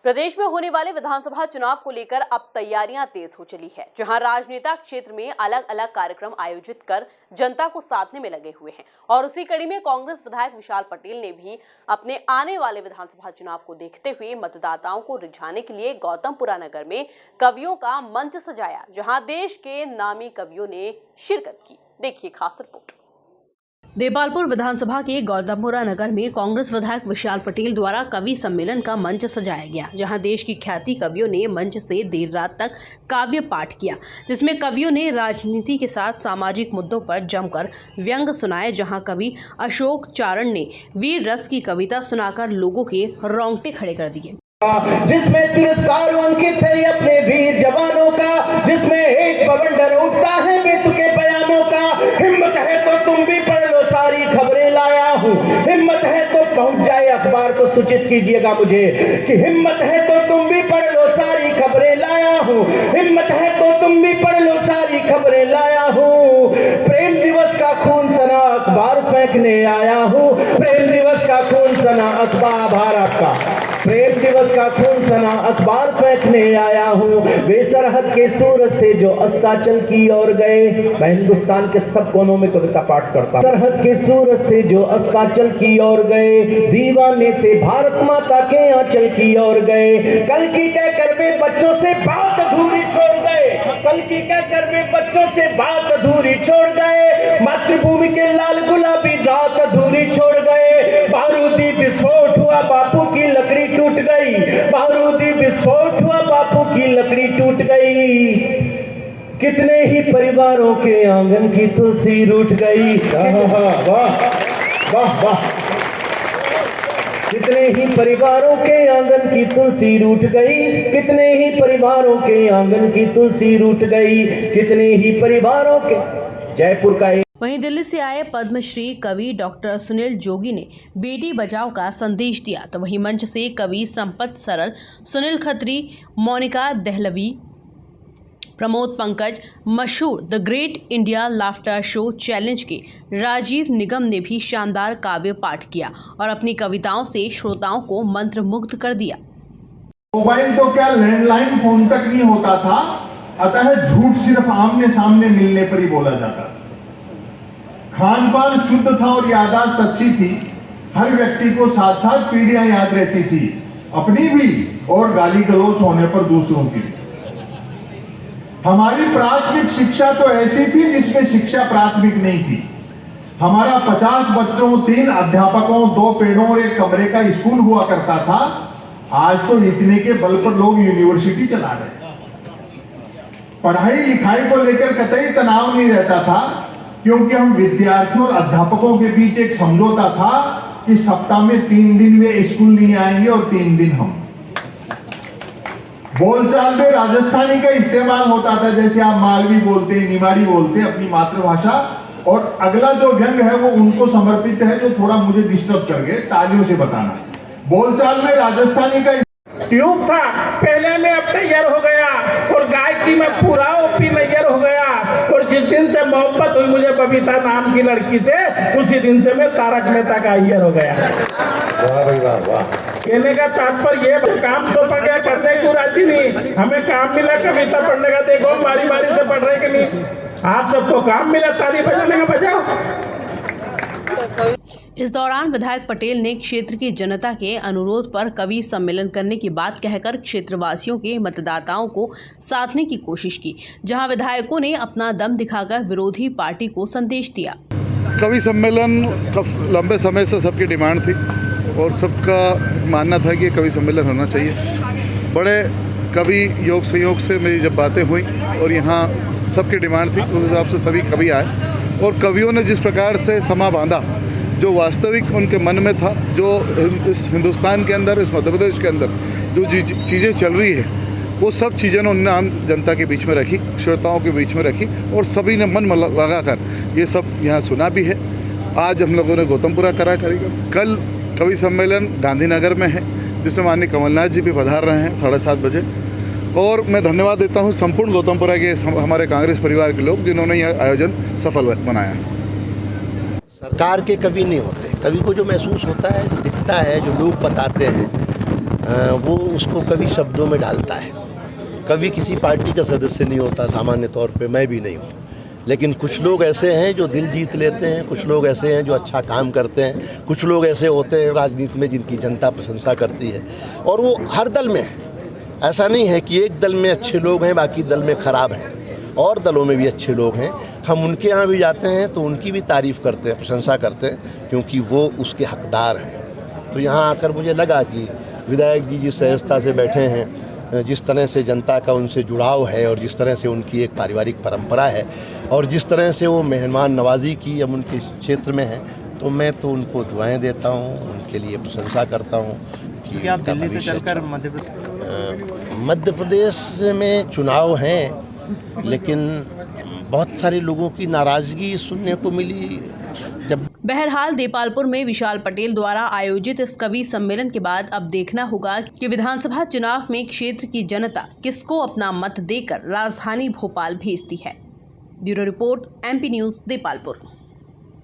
प्रदेश में होने वाले विधानसभा चुनाव को लेकर अब तैयारियां तेज हो चली है, जहां राजनेता क्षेत्र में अलग अलग कार्यक्रम आयोजित कर जनता को साधने में लगे हुए हैं। और उसी कड़ी में कांग्रेस विधायक विशाल पटेल ने भी अपने आने वाले विधानसभा चुनाव को देखते हुए मतदाताओं को रिझाने के लिए गौतमपुरा नगर में कवियों का मंच सजाया, जहां देश के नामी कवियों ने शिरकत की। देखिए खास रिपोर्ट। देपालपुर विधानसभा के गौतमपुरा नगर में कांग्रेस विधायक विशाल पटेल द्वारा कवि सम्मेलन का मंच सजाया गया, जहां देश की ख्याति कवियों ने मंच से देर रात तक काव्य पाठ किया, जिसमें कवियों ने राजनीति के साथ सामाजिक मुद्दों पर जमकर व्यंग सुनाए। जहां कवि अशोक चारण ने वीर रस की कविता सुनाकर लोगों के रोंगटे खड़े कर दिए, जिसमें तिरस्कार अंकित है अपने वीर जवानों का, जिसमें एक बवंडर उठता है बेतुके बयानों का। हिम्मत है तो तुम भी पढ़ लो, सारी खबरें लाया हूँ। हिम्मत है तो पहुंच जाए अखबार, तो सूचित कीजिएगा मुझे कि हिम्मत है तो तुम भी पढ़ लो, सारी खबरें लाया हूँ। हिम्मत है तो तुम भी पढ़ लो, सारी खबरें लाया हूँ। प्रेम दिवस का खून सना अखबार फेंकने आया हूँ। प्रेम दिवस का खून सना अखबार, भारत का प्रेम दिवस का खून सना अखबार फेंकने आया हूँ। वे सरहद के सूरज से जो अस्ताचल की ओर गए, मैं हिंदुस्तान के सब कोनों में कविता पाठ करता। सरहद के सूरज से जो अस्ताचल की ओर गए, दीवाने थे भारत माता के आंचल की ओर गए। कल की कहकर वे बच्चों से बात अधूरी छोड़ गए, कल की कहकर वे बच्चों से बात अधूरी छोड़ गए। मातृभूमि के लाल गुलाबी रात अधूरी छोड़ गए। बारूदी विस्फोट हुआ, बापू की लकड़ी टूट गई। बारूदी विस्फोट हुआ, बापू की लकड़ी टूट गई। कितने ही परिवारों के आंगन की तुलसी रूठ गई। वाह वाह वाह। कितने ही परिवारों के आंगन की तुलसी रूठ गई। कितने ही परिवारों के आंगन की तुलसी रूठ गई। कितने ही परिवारों के। जयपुर का वहीं दिल्ली से आए पद्मश्री कवि डॉक्टर सुनील जोगी ने बेटी बचाओ का संदेश दिया, तो वहीं मंच से कवि संपत सरल, सुनील खत्री, मोनिका दहलवी, प्रमोद पंकज, मशहूर the great India laughter show challenge के राजीव निगम ने भी शानदार काव्य पाठ किया और अपनी कविताओं से श्रोताओं को मंत्रमुग्ध कर दिया। मोबाइल तो क्या लैंडलाइन फोन तक नहीं होता था, अतः झूठ सिर्फ आमने सामने मिलने पर ही बोला जाता। खान पान शुद्ध था और याददाश्त अच्छी थी। हर व्यक्ति को साथ साथ पीढ़ियां याद रहती थी, अपनी भी और गाली गलौज होने पर दूसरों की। हमारी प्राथमिक शिक्षा तो ऐसी थी जिसमें शिक्षा प्राथमिक नहीं थी। हमारा 50 बच्चों, 3 अध्यापकों, 2 पेड़ों और 1 कमरे का स्कूल हुआ करता था। आज तो इतने के बल पर लोग यूनिवर्सिटी चला रहे। पढ़ाई लिखाई को लेकर कतई तनाव नहीं रहता था, क्योंकि हम विद्यार्थियों और अध्यापकों के बीच एक समझौता था कि सप्ताह में 3 दिन वे स्कूल नहीं आएंगे और 3 दिन हम। बोलचाल में राजस्थानी का इस्तेमाल होता था, जैसे आप मालवी बोलते, निमाड़ी बोलते, अपनी मातृभाषा। और अगला जो व्यंग है वो उनको समर्पित है, जो थोड़ा मुझे डिस्टर्ब कर गए, तालियों से बताना। बोलचाल में राजस्थानी का ट्यूब था, पहले में अब तैयार हो गया और गायकी में पूरा ओपी नैयर हो गया। और जिस दिन से मोहब्बत हुई मुझे बबीता नाम की लड़की से, उसी दिन से मैं तारक मेहता का अय्यर हो गया। वाह भाई वाह वाह। कहने का तात्पर्य ये, काम तो पड़ गया, करने को राजी नहीं। हमें काम मिला कविता पढ़ने का, देखो बारी बारी से पढ़ रहे कि नहीं। आप सबको काम मिला, ताली बजाने का बजाओ। इस दौरान विधायक पटेल ने क्षेत्र की जनता के अनुरोध पर कवि सम्मेलन करने की बात कहकर क्षेत्रवासियों के मतदाताओं को साधने की कोशिश की, जहां विधायकों ने अपना दम दिखाकर विरोधी पार्टी को संदेश दिया। कवि सम्मेलन लंबे समय से सबकी डिमांड थी और सबका मानना था कि कवि सम्मेलन होना चाहिए। बड़े कवि योग संयोग से मेरी जब बातें हुई और यहाँ सबकी डिमांड थी, उस हिसाब से सभी कवि आए और कवियों ने जिस प्रकार से समा बांधा, जो वास्तविक उनके मन में था, जो इस हिंदुस्तान के अंदर, इस मध्य प्रदेश के अंदर जो चीज़ें चल रही है, वो सब चीज़ें उन्होंने आम जनता के बीच में रखी, श्रोताओं के बीच में रखी और सभी ने मन लगाकर ये सब यहाँ सुना भी है। आज हम लोगों ने गौतमपुरा करेगा। कल कवि सम्मेलन गांधीनगर में है, जिसमें माननीय कमलनाथ जी भी पधार रहे हैं 7:30 बजे। और मैं धन्यवाद देता हूँ संपूर्ण गौतमपुरा के हमारे कांग्रेस परिवार के लोग, जिन्होंने यह आयोजन सफल बनाया। सरकार के कवि नहीं होते, कवि को जो महसूस होता है, दिखता है, जो लोग बताते हैं, वो उसको कभी शब्दों में डालता है। कभी किसी पार्टी का सदस्य नहीं होता, सामान्य तौर पे मैं भी नहीं हूँ, लेकिन कुछ लोग ऐसे हैं जो दिल जीत लेते हैं, कुछ लोग ऐसे हैं जो अच्छा काम करते हैं, कुछ लोग ऐसे होते हैं राजनीति में जिनकी जनता प्रशंसा करती है, और वो हर दल में है। ऐसा नहीं है कि एक दल में अच्छे लोग हैं बाकी दल में ख़राब हैं, और दलों में भी अच्छे लोग हैं। हम उनके यहाँ भी जाते हैं तो उनकी भी तारीफ़ करते हैं, प्रशंसा करते हैं, क्योंकि वो उसके हकदार हैं। तो यहाँ आकर मुझे लगा कि विधायक जी जिस सहजता से बैठे हैं, जिस तरह से जनता का उनसे जुड़ाव है, और जिस तरह से उनकी एक पारिवारिक परंपरा है, और जिस तरह से वो मेहमान नवाजी की अब उनके क्षेत्र में है, तो मैं तो उनको दुआएँ देता हूँ, उनके लिए प्रशंसा करता हूँ। क्योंकि आप दिल्ली से चलकर मध्य प्रदेश में चुनाव हैं, लेकिन बहुत सारे लोगों की नाराज़गी सुनने को मिली। जब बहरहाल देपालपुर में विशाल पटेल द्वारा आयोजित इस कवि सम्मेलन के बाद अब देखना होगा कि विधानसभा चुनाव में क्षेत्र की जनता किसको अपना मत देकर राजधानी भोपाल भेजती है। Bureau report, MP news, Depalpur.